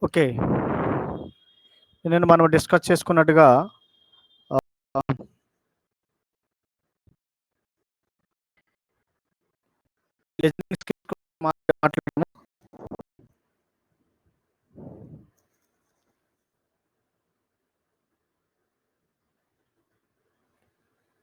Okay. మనం discuss చేసుకున్నట్టుగా listening skills గురించి మాట్లాడాము.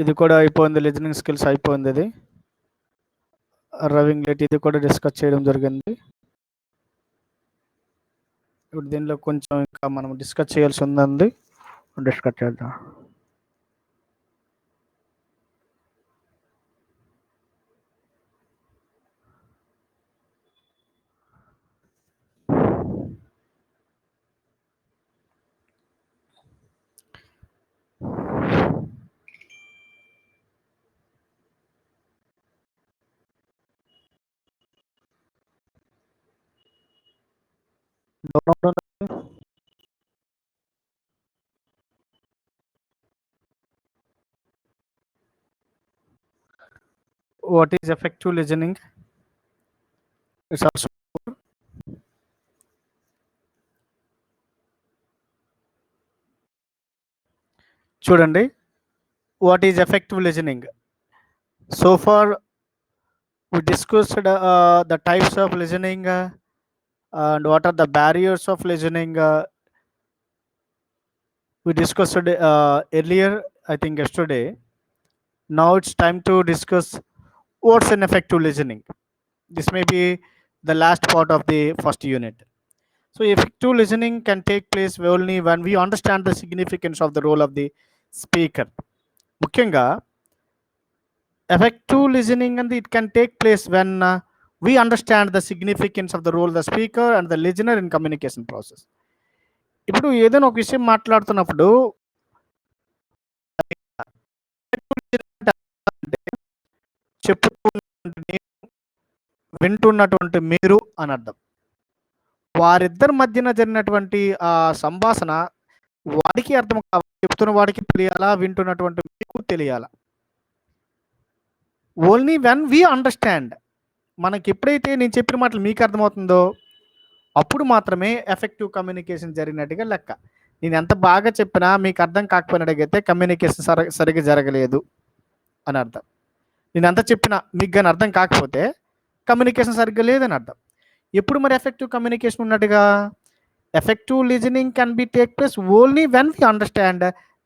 ఇది కూడా అయిపోయింది. లిజనింగ్ స్కిల్స్ అయిపోయింది. ఇది రవింగ్ లేట్ ఇది కూడా డిస్కస్ చేయడం జరిగింది. ఇప్పుడు దీనిలో కొంచెం ఇంకా మనం డిస్కస్ చేయాల్సి ఉందండి. డిస్కస్ చేద్దాం. What is effective listening? It's also చూడండి. What is effective listening? So far we discussed the types of listening and what are the barriers of listening. We discussed earlier, I think yesterday. Now it's time to discuss what's an effective listening. This may be the last part of the first unit. So effective listening can take place only when we understand the significance of the role of the speaker. ముఖ్యంగా effective listening and it can take place when we understand the significance of the role of the speaker and the listener in communication process. ఇప్పుడు ఏదైనా ఒక విషయం మాట్లాడుతున్నప్పుడు చెప్తున్నటువంటి నేను, వింటున్నటువంటి మీరు అని అర్థం. వారిద్దరి మధ్యన జరిగినటువంటి ఆ సంభాషణ వాడికి అర్థం కావాలి, చెప్తున్న వాడికి తెలియాలా, వింటున్నటువంటి మీకు తెలియాలా. ఓన్లీ వెన్ వి అండర్స్టాండ్, మనకి ఎప్పుడైతే నేను చెప్పిన మాటలు మీకు అర్థమవుతుందో అప్పుడు మాత్రమే ఎఫెక్టివ్ కమ్యూనికేషన్ జరిగినట్టుగా లెక్క. నేను ఎంత బాగా చెప్పినా మీకు అర్థం కాకపోయినట్టుగైతే కమ్యూనికేషన్ సరిగ్గా జరగలేదు అని అర్థం. నేను ఎంత చెప్పినా మీకు కానీ అర్థం కాకపోతే కమ్యూనికేషన్ సరిగ్గా లేదని అర్థం. ఎప్పుడు మరి ఎఫెక్టివ్ కమ్యూనికేషన్ ఉన్నట్టుగా? Effective listening can be take place only when we understand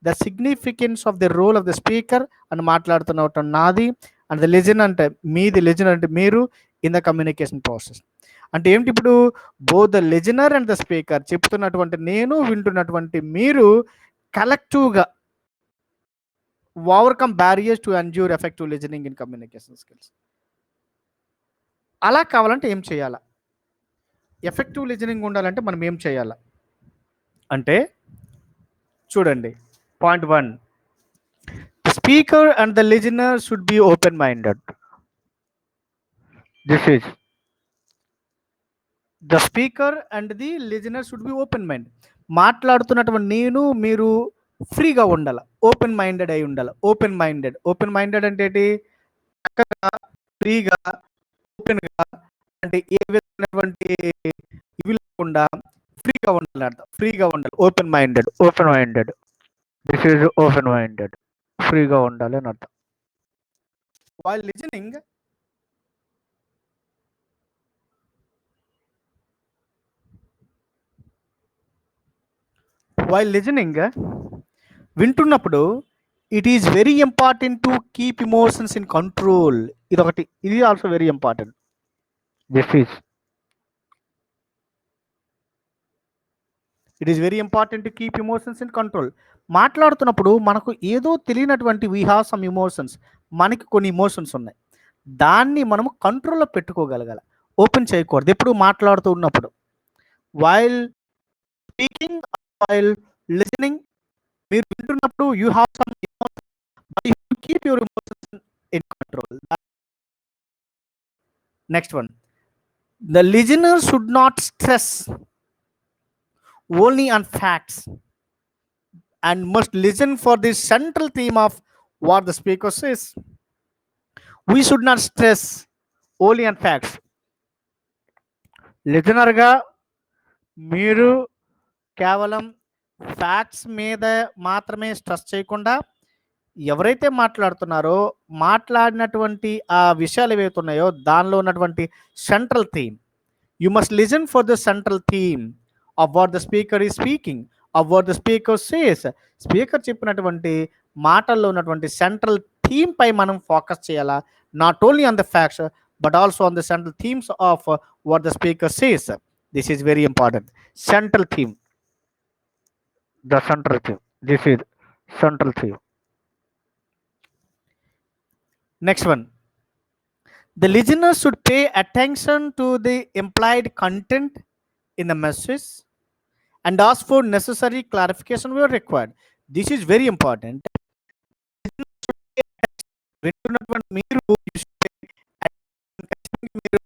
the significance of the role of the speaker అని మాట్లాడుతున్న నాది, అండ్ ద లిజన్ అంటే మీది, లిజన్ అంటే మీరు ఇన్ ద కమ్యూనికేషన్ ప్రాసెస్. అంటే ఏమిటి? ఇప్పుడు both the listener and the speaker, చెప్తున్నటువంటి నేను, వింటున్నటువంటి మీరు కలెక్టివ్గా overcome barriers to endure effective listening in communication skills. అలా కావాలంటే ఏం చేయాలా? ఎఫెక్టివ్ లిజనింగ్ ఉండాలంటే మనం ఏం చేయాలా అంటే చూడండి, point 1, speaker and the listener should be open minded. This is the speaker and the listener should be open mind. మాట్లాడుతున్నటువంటి నేను, మీరు ఫ్రీగా ఉండాలి, ఓపెన్ మైండెడ్ అయి ఉండాలి. ఓపెన్ మైండెడ్ అంటే ఏంటి? చక్కగా, ఫ్రీగా, ఓపెన్గా, అంటే ఏ విధమైనటువంటి ఇవి లేకుండా ఫ్రీగా ఉండాలి అర్థం. ఫ్రీగా ఉండాలి, open minded. This is open minded, ఫ్రీగా ఉండాలి అని అర్థం. వైల్ లిజనింగ్ వింటున్నప్పుడు it is very important to keep emotions in control. ఇది also very important. It is very important to keep emotions in control. మాట్లాడుతున్నప్పుడు మనకు ఏదో తెలియనటువంటి వీ హ్యావ్ సమ్ ఇమోషన్స్, మనకి కొన్ని ఇమోషన్స్ ఉన్నాయి, దాన్ని మనము కంట్రోల్లో పెట్టుకోగలగాలి, ఓపెన్ చేయకూడదు ఎప్పుడు మాట్లాడుతూ ఉన్నప్పుడు. వైల్ స్పీకింగ్, వైల్ లిసనింగ్, మీరు వింటున్నప్పుడు you have some emotions, but you keep your emotions in control. Next one, the listener should not stress only on facts and must listen for the central theme of what the speaker says. We should not stress only on facts. లిజనర్గా మీరు కేవలం facts మీద మాత్రమే stress చేయకుండా ఎవరైతే మాట్లాడుతున్నారో మాట్లాడినటువంటి ఆ విషయాలు ఏవైతే ఉన్నాయో దానిలో ఉన్నటువంటి central theme, you must listen for the central theme of what the speaker is speaking, of what the speaker says. Speaker చెప్పినటువంటి మాటల్లో ఉన్నటువంటి సెంట్రల్ థీమ్ పై మనం ఫోకస్ చేయాలా, not only on the facts but also on the central themes of what the speaker says. This is very important. Central theme, the central theme. This is central theme. Next one. The listener should pay attention to the implied content in the message and ask for necessary clarification where required. This is very important. వింటున్నటువంటి మీరు you should pay attention. మీరు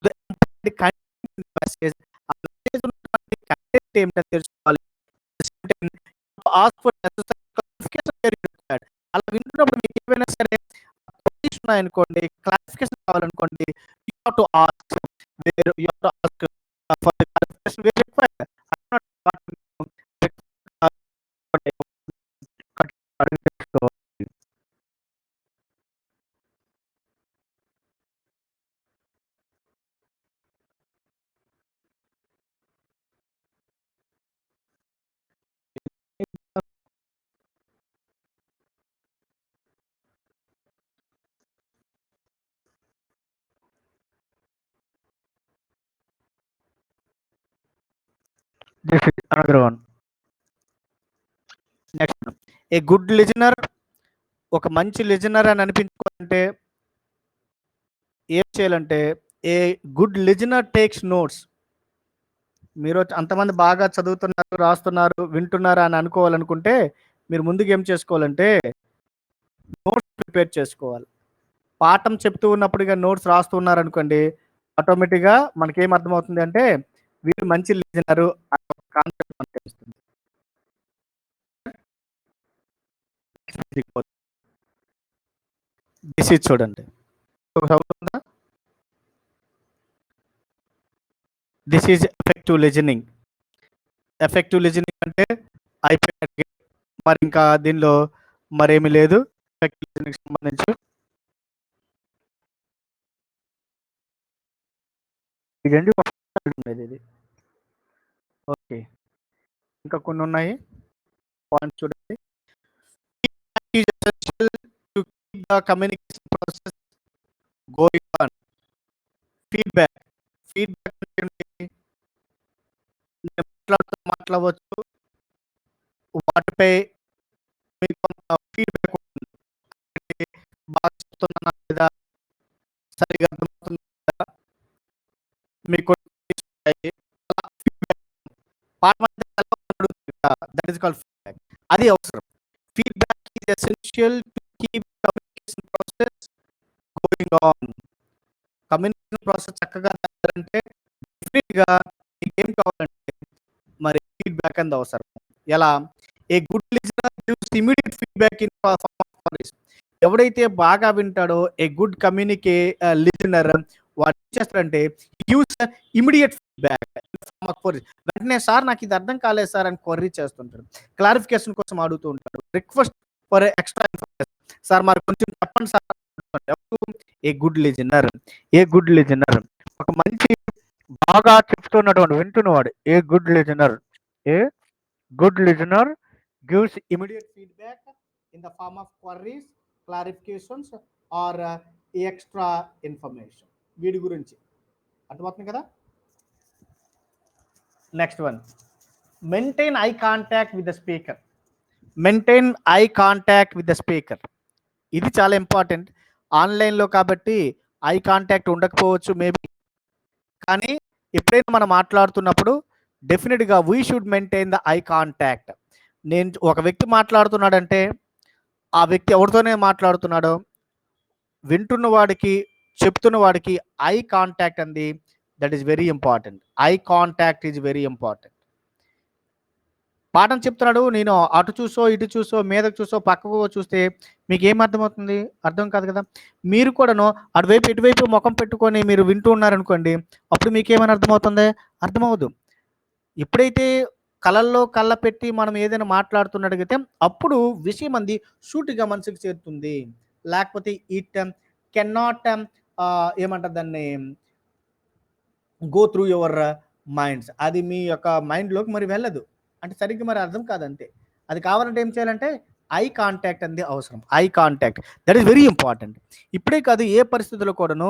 the implied content in the message, ఆ message ఉన్నటువంటి content ఏమిటో తెలుసుకోవాలి. Ask for necessary clarification where required. అలా వింటున్నప్పుడు మీకు ఏమైనా సరే క్వశ్చన్స్ ఉన్నాయనుకోండి, క్లారిఫికేషన్ కావాలనుకోండి, you have to ask where you have to ask for the clarification where required. This is another one. Next, a good listener, ఒక మంచి లిజనర్ అని అనిపించుకోవాలంటే ఏం చేయాలంటే, a good listener takes notes. మీరు అంతమంది బాగా చదువుతున్నారు, రాస్తున్నారు, వింటున్నారు అని అనుకోవాలనుకుంటే మీరు ముందుగా ఏం చేసుకోవాలంటే నోట్స్ ప్రిపేర్ చేసుకోవాలి. పాఠం చెప్తూ ఉన్నప్పుడుగా నోట్స్ రాస్తూ ఉన్నారనుకోండి, ఆటోమేటిక్గా మనకేం అర్థమవుతుంది అంటే వీళ్ళు మంచి లిజనరు అనే కాన్సెప్ట్ మనకు తెలుస్తుంది. దిస్ ఈజ్ చూడండి, this is effective listening. Effective listening అంటే అయిపోయినట్టు, మరి ఇంకా దీనిలో మరేమీ లేదు ఎఫెక్టివ్ లిజనింగ్ సంబంధించి. ఇది ఓకే, ఇంకా కొన్ని ఉన్నాయి పాయింట్స్ చూడండి. To keep the communication process going on. Feedback, feedback అంటే మాట్లాడవచ్చు, వాటిపై మీకు ఫీడ్బ్యాక్ ఉంటుంది. బాగా చెప్తున్నా లేదా, సరిగా అర్థమవుతుందా, మీకు దట్ ఈస్ కాల్డ్ ఫీడ్బ్యాక్. అది అవసరం. Feedback is essential to keep communication process going on. Communication process చక్కగా అంటే డెఫినెట్గా మీకు ఏం కావాలంటే మరి ఫీడ్బ్యాక్ అనేది అవసరం. ఎలా? A good listener gives immediate feedback in form of queries. ఎవడైతే బాగా వింటాడో ఏ గుడ్ లిజనర్ వాడు ఏం చేస్తారంటే gives immediate feedback in form of queries. వెంటనే సార్ నాకు ఇది అర్థం కాలేదు సార్ అని క్వరీ చేస్తుంటాడు, క్లారిఫికేషన్ కోసం అడుగుతూ ఉంటాడు, request for extra information, sir మరి కొంచెం చెప్పండి sir. A good listener, a good listener, ఒక మంచి బాగా చెప్తున్నటువంటి వింటున్నవాడు a good listener, a good listener gives immediate feedback in the form of queries, clarifications or extra information. వీడి గురించి అర్థమవుతుంది కదా. Next one, maintain eye contact with the speaker. Maintain eye contact with the speaker, ఇది చాలా important. ఆన్లైన్లో కాబట్టి eye contact ఉండకపోవచ్చు maybe, కానీ ఎప్పుడైనా మనం మాట్లాడుతున్నప్పుడు డెఫినెట్గా we should maintain the eye contact. నేను ఒక వ్యక్తి మాట్లాడుతున్నాడంటే ఆ వ్యక్తి ఎవరితోనే మాట్లాడుతున్నాడో వింటున్న వాడికి చెప్తున్న వాడికి ఐ కాంటాక్ట్ అంది that is very important. Eye contact is very important. పాఠం చెప్తున్నాడు. నేను అటు చూసో, ఇటు చూసో, మీదకు చూసో, పక్కకు చూస్తే మీకేం అర్థమవుతుంది? అర్థం కాదు కదా! మీరు కూడాను అటువైపు, ఇటువైపు మొఖం పెట్టుకొని మీరు వింటూ ఉన్నారనుకోండి. అప్పుడు మీకేమని అర్థమవుతుంది? అర్థమవ్వదు. ఎప్పుడైతే కళ్ళల్లో కళ్ళ పెట్టి మనం ఏదైనా మాట్లాడుతున్నట్టయితే అప్పుడు విషయం అంది సూటిగా మనసుకు చేరుతుంది. లేకపోతే ఇట్ కెనాట్ ఏమంటారు దాన్ని, గో త్రూ యువర్ మైండ్స్. అది మీ యొక్క మైండ్‌లోకి మరి వెళ్ళదు. అంటే సరిగ్గా మరి అర్థం కాదంతే. అది కావాలంటే ఏం చేయాలంటే ఐ కాంటాక్ట్ అనేది అవసరం. Eye contact that is very important. ఇప్పుడే కాదు ఏ పరిస్థితిలో కూడాను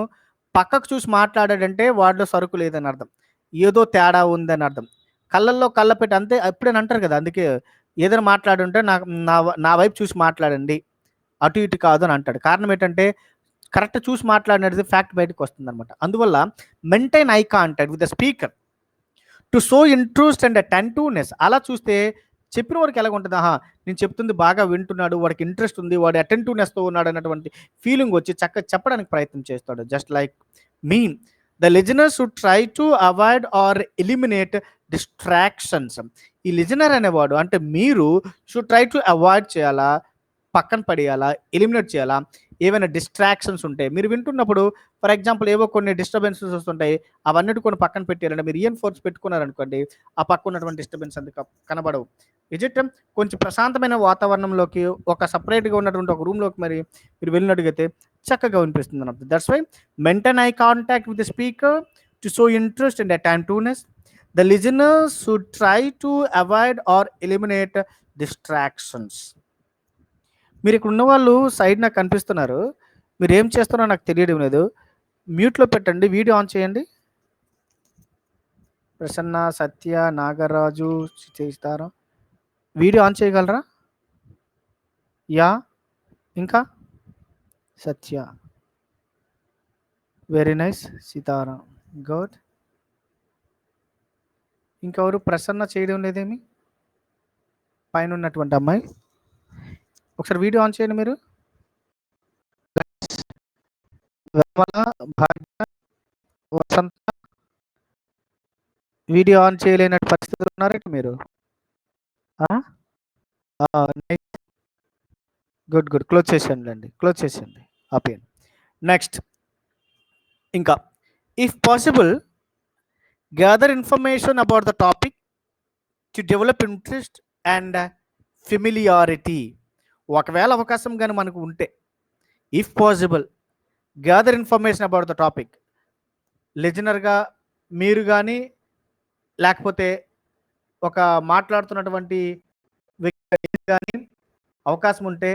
పక్కకు చూసి మాట్లాడాడంటే వాడిలో సరుకు లేదని అర్థం. ఏదో తేడా ఉందని అర్థం. కళ్ళల్లో కళ్ళ పెట్టి అంతే ఎప్పుడైనా అంటారు కదా! అందుకే ఏదైనా మాట్లాడుంటే నాకు నా వైపు చూసి మాట్లాడండి. అటు ఇటు కాదు అని అంటాడు. కారణం ఏంటంటే కరెక్ట్ చూసి మాట్లాడినది ఫ్యాక్ట్ బయటకొస్తుందనమాట. అందువల్ల maintain eye contact with the speaker to show interest and attentiveness. అలా చూస్తే చెప్పిన వాడికి ఎలాగుంటది, ఆహా! నేను చెప్తుంది బాగా వింటున్నాడు, వాడికి ఇంట్రెస్ట్ ఉంది, వాడు అటెంటివ్‌నెస్‌తో ఉన్నాడు అన్నటువంటి ఫీలింగ్ వచ్చి చక్కగా చెప్పడానికి ప్రయత్నం చేస్తాడు. Just like me the listener should try to avoid or eliminate distractions. ఈ లిజనర్ అనేవాడు అంటే మీరు షుడ్ ట్రై టు అవాయిడ్ చేయాలా, పక్కన పడేయాలా, ఎలిమినేట్ చేయాలా, ఏవైనా డిస్ట్రాక్షన్స్ ఉంటే మీరు వింటున్నప్పుడు ఫర్ ఎగ్జాంపుల్ ఏవో కొన్ని డిస్టర్బెన్సెస్ వస్తుంటాయి. అవన్నిటి కొన్ని పక్కన పెట్టారంటే మీరు ఇయర్ ఫోన్స్ పెట్టుకున్నారనుకోండి, ఆ పక్క ఉన్నటువంటి డిస్టర్బెన్స్ అంత కనబడవు. విజిట్ కొంచెం ప్రశాంతమైన వాతావరణంలోకి ఒక సపరేట్గా ఉన్నటువంటి ఒక రూమ్లోకి మరి మీరు వెళ్ళినట్టుగైతే చక్కగా వినిపిస్తుంది అన్నమాట. That's why maintain eye contact with the speaker to show interest and attentiveness. The listener should try to avoid or eliminate distractions. మీరు ఇక్కడ ఉన్నవాళ్ళు సైడ్ నాకు కనిపిస్తున్నారు. మీరు ఏం చేస్తున్నారో నాకు తెలియడం లేదు. మ్యూట్‌లో పెట్టండి. వీడియో ఆన్ చేయండి. ప్రసన్న, సత్య, నాగరాజు, సీతారాం వీడియో ఆన్ చేయగలరా? యాహ్! ఇంకా? Satya. Very nice. Sitaram. Good. ఇంకెవరు ప్రసన్న చేయడం లేదేమి? పైన ఉన్నటువంటి అమ్మాయి. ఒకసారి వీడియో ఆన్ చేయండి మీరు. వెమల, భాగ్య, వసంత వీడియో ఆన్ చేయలేనటువంటి పరిస్థితుల్లో ఉన్నారేంటి మీరు? నైస్. గుడ్. క్లోజ్ చేసేయండిలెండి. క్లోజ్ చేసేయండి. ఆపేయండి. నెక్స్ట్ ఇంకా if possible gather information about the topic to develop interest and familiarity. ఒకవేళ అవకాశం కానీ మనకు ఉంటే if possible gather information about the topic, లిజనర్గా మీరు కానీ లేకపోతే ఒక మాట్లాడుతున్నటువంటి వ్యక్తి కానీ అవకాశం ఉంటే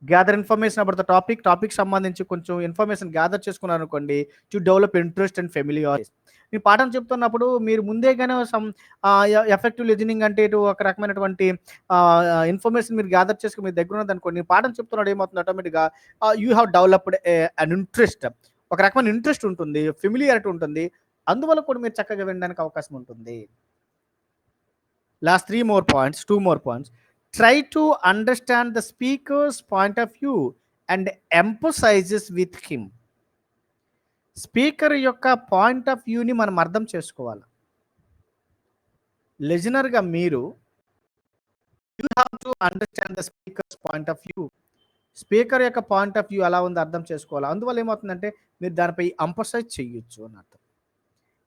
gather information about the topic సంబంధించి కొంచెం ఇన్ఫర్మేషన్ గ్యాదర్ చేసుకున్నారు అనుకోండి to develop interest and familiarity. నేను పాఠం చెప్తున్నప్పుడు మీరు ముందేగానే ఎఫెక్టివ్ లిజనింగ్ అంటే ఇటు ఒక రకమైనటువంటి ఇన్ఫర్మేషన్ మీరు గ్యాదర్ చేసుకుని మీ దగ్గర ఉన్నది అనుకోండి, నేను పాఠం చెప్తున్నాడు ఏమవుతుంది ఆటోమేటిక్గా you have developed an interest, ఒక రకమైన ఇంట్రెస్ట్ ఉంటుంది, ఫెమిలియారిటీ ఉంటుంది. అందువల్ల కూడా మీరు చక్కగా వినడానికి అవకాశం ఉంటుంది. Last two more points. Try to understand the speaker's point of view and emphasizes with him. Speaker యొక్క పాయింట్ ఆఫ్ వ్యూని మనం అర్థం చేసుకోవాలి. లిజనర్గా మీరు you have to understand the speakers point of view. Speaker యొక్క పాయింట్ ఆఫ్ వ్యూ ఎలా ఉందో అర్థం చేసుకోవాలి. అందువల్ల ఏమవుతుందంటే మీరు దానిపై ఎంఫసైజ్ చేయొచ్చు అని అర్థం.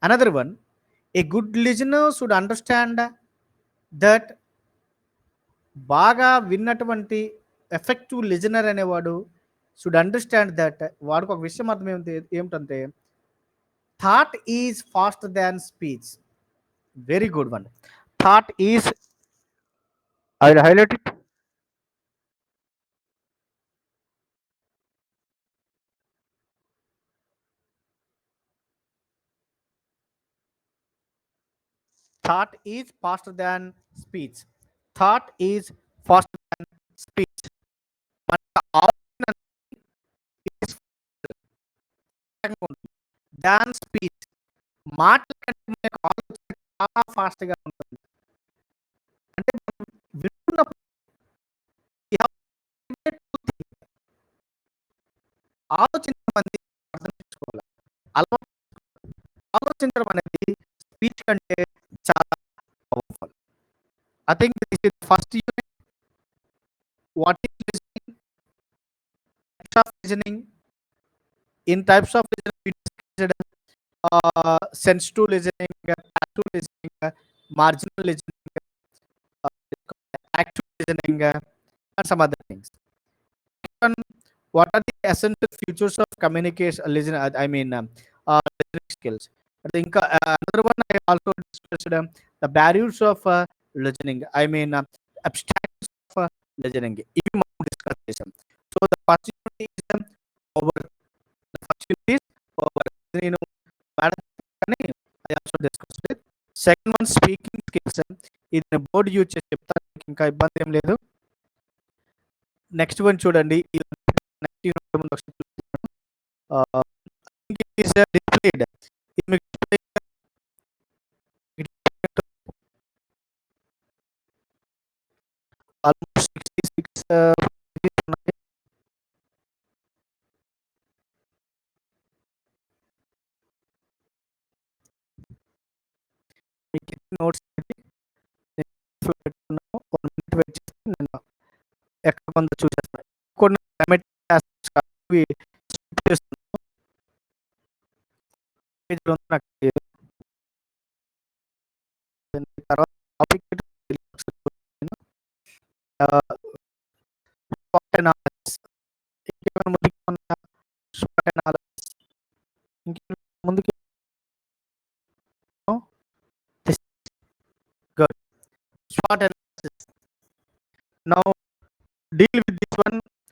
Another one, a good listener should understand that. బాగా విన్నటువంటి ఎఫెక్టివ్ లిజనర్ అనేవాడు షుడ్ అండర్స్టాండ్ దట్, వాడికి ఒక విషయం అర్థం ఏమిటంటే thought is faster than speech. Very good one. Thought is, I will highlight it. Thought is faster than speech. Thought is faster than speech. Than speech. మాటల కంటే మనకు ఆలోచన చాలా ఫాస్ట్గా ఉంటుంది. అంటే మనం వింటున్నప్పుడు ఆలోచించడం అనేది అర్థం చేసుకోవాలి. అలవాటు ఆలోచించడం అనేది స్పీచ్ కంటే చాలా powerful. I think this is the first unit. What is listening? Types of listening. In types of listening, we discussed sensitive listening, passive listening, marginal listening, uh, active listening, and some other things. And what are the essential features of communication listening? I mean, listening skills. I think another one I also discussed the barriers of listening. I mean, abstractions of listening. ఇవి మనం discuss చేసాం. So the first unit is over. The first unit is over. నేను madam కానీ I also discussed it. Second one speaking skills. ఇది నేను board use చేసి చెప్తాను, ఇంకా ఇబ్బంది ఏం లేదు. నెక్స్ట్ వన్ చూడండి. నెక్స్ట్ యూనిట్ ముందు ఒకసారి చూస్తున్నాను. డిస్ప్లేడ్ ఇది మీకు ఆల్మోస్ట్ 66 ఉన్నాయి. మీకు నోట్స్ పెట్టుకున్నాము. 1 మినిట్ వెయిట్ చేస్తే నేను ఎక్కడ కొంత చూసేస్తాను. కొన్ని చేస్తున్నాను. నాకు తర్వాత టాపిక్ ముందుకి good SWOT analysis. Now deal with this one.